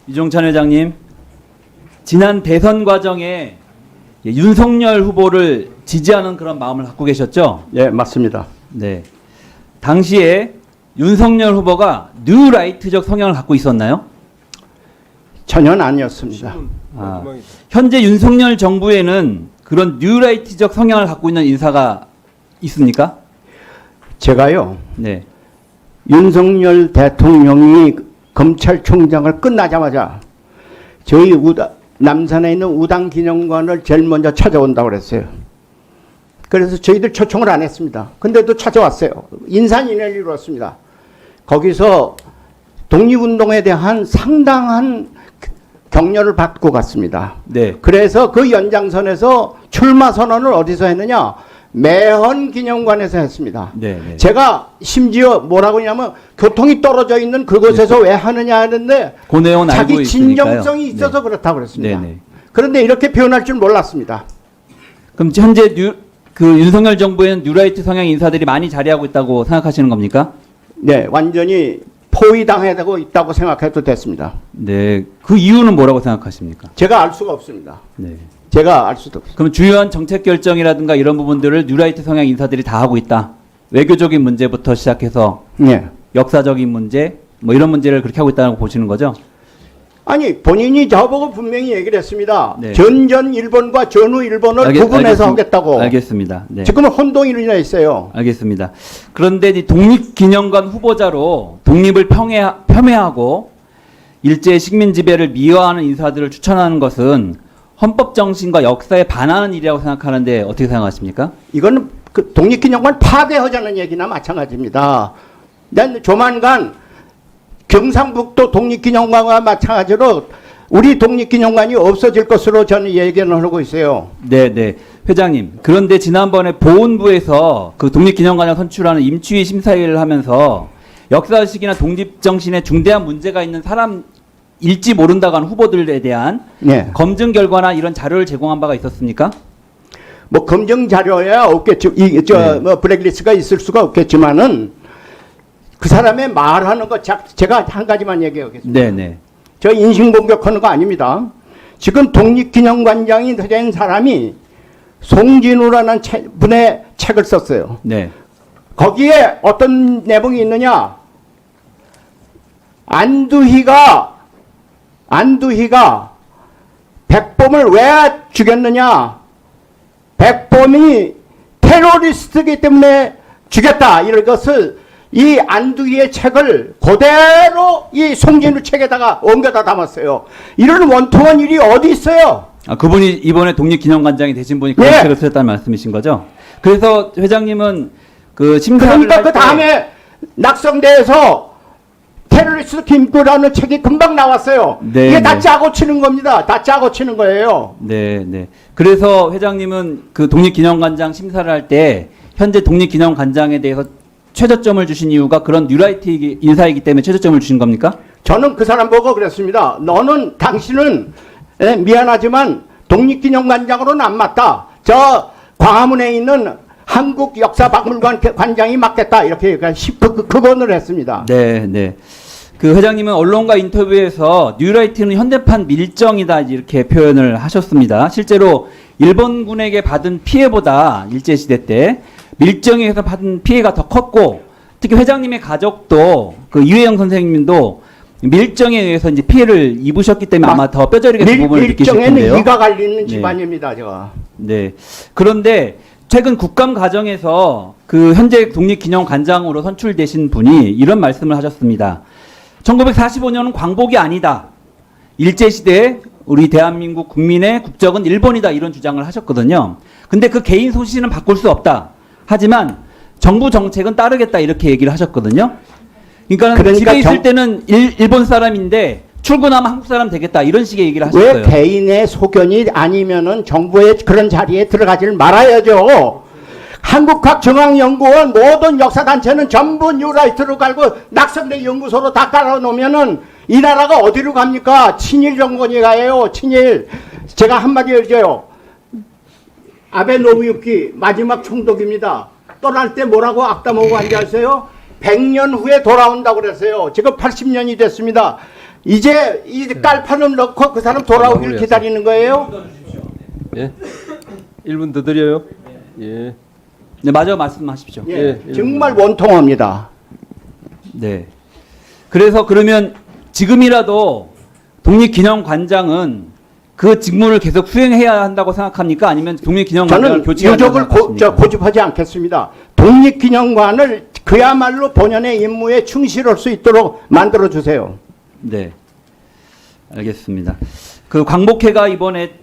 유종찬 회장님, 지난 대선 과정에 윤석열 후보를 지지하는 그런 마음을 갖고 계셨죠? 예, 맞습니다. 네. 당시에 윤석열 후보가 뉴라이트적 성향을 갖고 있었나요? 전혀 아니었습니다. 현재 윤석열 정부에는 그런 뉴라이트적 성향을 갖고 있는 인사가 있습니까? 제가요, 네. 윤석열 대통령이 검찰총장을 끝나자마자 저희 남산에 있는 우당기념관을 제일 먼저 찾아온다고 그랬어요. 그래서 저희들 초청을 안 했습니다. 근데도 찾아왔어요. 인산인해를 이루었습니다. 거기서 독립운동에 대한 상당한 격려를 받고 갔습니다. 네. 그래서 그 연장선에서 출마 선언을 어디서 했느냐? 매헌 기념관에서 했습니다. 네, 네. 제가 심지어 뭐라고 하냐면 교통이 떨어져 있는 그곳에서 왜 하느냐 하는데 그 내용은 알고 자기 있으니까요. 진정성이 있어서 네. 그렇다고 그랬습니다. 네, 네. 그런데 이렇게 표현할 줄 몰랐습니다. 그럼 현재 그 윤석열 정부에는 뉴라이트 성향 인사들이 많이 자리하고 있다고 생각하시는 겁니까? 네, 완전히 포위당하고 있다고 생각해도 됐습니다. 네. 그 이유는 뭐라고 생각하십니까? 제가 알 수가 없습니다. 네. 제가 알 수도 없습니다. 그럼 주요한 정책 결정이라든가 이런 부분들을 뉴라이트 성향 인사들이 다 하고 있다. 외교적인 문제부터 시작해서 네. 역사적인 문제, 뭐 이런 문제를 그렇게 하고 있다고 보시는 거죠? 아니 본인이 저보고 분명히 얘기를 했습니다. 네. 전전 일본과 전후 일본을 구분해서 하겠다고. 알겠습니다. 네. 지금은 혼동이 일어나 있어요. 알겠습니다. 그런데 이 독립기념관 후보자로 독립을 폄훼하고 일제의 식민 지배를 미화하는 인사들을 추천하는 것은 헌법 정신과 역사에 반하는 일이라고 생각하는데 어떻게 생각하십니까? 이거는 그 독립기념관 파괴하자는 얘기나 마찬가지입니다. 난 조만간 경상북도 독립기념관과 마찬가지로 우리 독립기념관이 없어질 것으로 저는 예견을 하고 있어요. 네, 네. 회장님. 그런데 지난번에 보훈부에서 그 독립기념관을 선출하는 임추위 심사위를 하면서 역사의식이나 독립정신에 중대한 문제가 있는 사람일지 모른다고 하는 후보들에 대한 네. 검증 결과나 이런 자료를 제공한 바가 있었습니까? 뭐 검증 자료야 없겠죠. 네. 뭐 블랙리스트가 있을 수가 없겠지만은 그 사람의 말하는 거 제가 한 가지만 얘기하겠습니다. 네, 네. 저 인신공격하는 거 아닙니다. 지금 독립기념관장이 된 사람이 송진우라는 분의 책을 썼어요. 네. 거기에 어떤 내용이 있느냐? 안두희가 백범을 왜 죽였느냐? 백범이 테러리스트이기 때문에 죽였다. 이런 것을 이 안두희의 책을 그대로 이 송진우 책에다가 옮겨다 담았어요. 이런 원통한 일이 어디 있어요? 아, 그분이 이번에 독립기념관장이 되신 분이 그런 예. 책을 쓰셨다는 말씀이신 거죠? 그래서 회장님은 그 심사를 그러니까 할 그 때- 다음에 낙성대에서 테러리스트 김구라는 책이 금방 나왔어요. 네, 이게 다 네. 짜고 치는 겁니다. 다 짜고 치는 거예요. 네, 네. 그래서 회장님은 그 독립기념관장 심사를 할 때 현재 독립기념관장에 대해서 최저점을 주신 이유가 그런 뉴라이트 인사이기 때문에 최저점을 주신 겁니까? 저는 그 사람 보고 그랬습니다. 당신은 미안하지만 독립기념관장으로는 안 맞다. 저 광화문에 있는 한국역사박물관 관장이 맞겠다. 이렇게 그건을 했습니다. 네, 네. 그 회장님은 언론과 인터뷰에서 뉴라이트는 현대판 밀정이다 이렇게 표현을 하셨습니다. 실제로 일본군에게 받은 피해보다 일제시대 때 밀정에 의해서 받은 피해가 더 컸고 특히 회장님의 가족도 그 이회영 선생님도 밀정에 의해서 이제 피해를 입으셨기 때문에 아마 더 뼈저리게 그 부분을 느끼실 텐데요. 밀정에는 이가 갈리는 네. 집안입니다. 제가. 네. 그런데 최근 국감 과정에서 그 현재 독립기념관장으로 선출되신 분이 이런 말씀을 하셨습니다. 1945년은 광복이 아니다. 일제시대에 우리 대한민국 국민의 국적은 일본이다. 이런 주장을 하셨거든요. 근데 그 개인 소신은 바꿀 수 없다. 하지만 정부 정책은 따르겠다. 이렇게 얘기를 하셨거든요. 그러니까 집에 있을 때는 일본 사람인데 출근하면 한국 사람 되겠다. 이런 식의 얘기를 하셨어요. 왜 개인의 소견이 아니면은 정부의 그런 자리에 들어가지를 말아야죠. 한국학중앙연구원 모든 역사단체는 전부 뉴라이트로 갈고 낙성대 연구소로 다 깔아놓으면은 이 나라가 어디로 갑니까? 친일 정권이 가요. 친일. 제가 한마디 해줘요. 아베 노부유키 마지막 총독입니다. 떠날 때 뭐라고 악담하고 앉아있어요? 100년 후에 돌아온다고 그랬어요. 지금 80년이 됐습니다. 이제 이 깔판을 넣고 그 사람 돌아오길 기다리는 거예요? 예. 1분 더 드려요. 예. 네, 마저 말씀하십시오. 예, 예, 정말 원통합니다. 네. 그래서 그러면 지금이라도 독립기념관장은 그 직무를 계속 수행해야 한다고 생각합니까? 아니면 독립기념관장을 저는 교체해야 한다고 유족을 생각하십니까? 고집하지 않겠습니다. 독립기념관을 그야말로 본연의 임무에 충실할 수 있도록 만들어 주세요. 네. 알겠습니다. 그 광복회가 이번에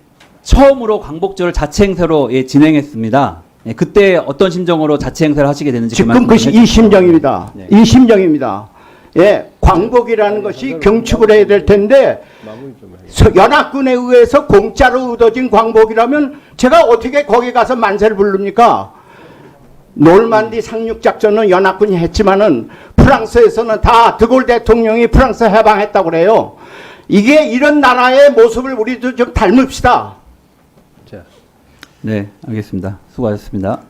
처음으로 광복절을 자체 행사로 진행했습니다. 예, 그때 어떤 심정으로 자체 행사를 하시게 되는지 지금 말씀 좀 그것이 이 해주시죠. 심정입니다. 네. 이 심정입니다. 예, 광복이라는 것이 경축을 해야 될 텐데 마무리 좀 해요. 연합군에 의해서 공짜로 얻어진 광복이라면 제가 어떻게 거기 가서 만세를 부릅니까? 놀만디 상륙 작전은 연합군이 했지만은 프랑스에서는 다 드골 대통령이 프랑스 해방했다고 그래요. 이게 이런 나라의 모습을 우리도 좀 닮읍시다. 자. 네, 알겠습니다. 수고하셨습니다.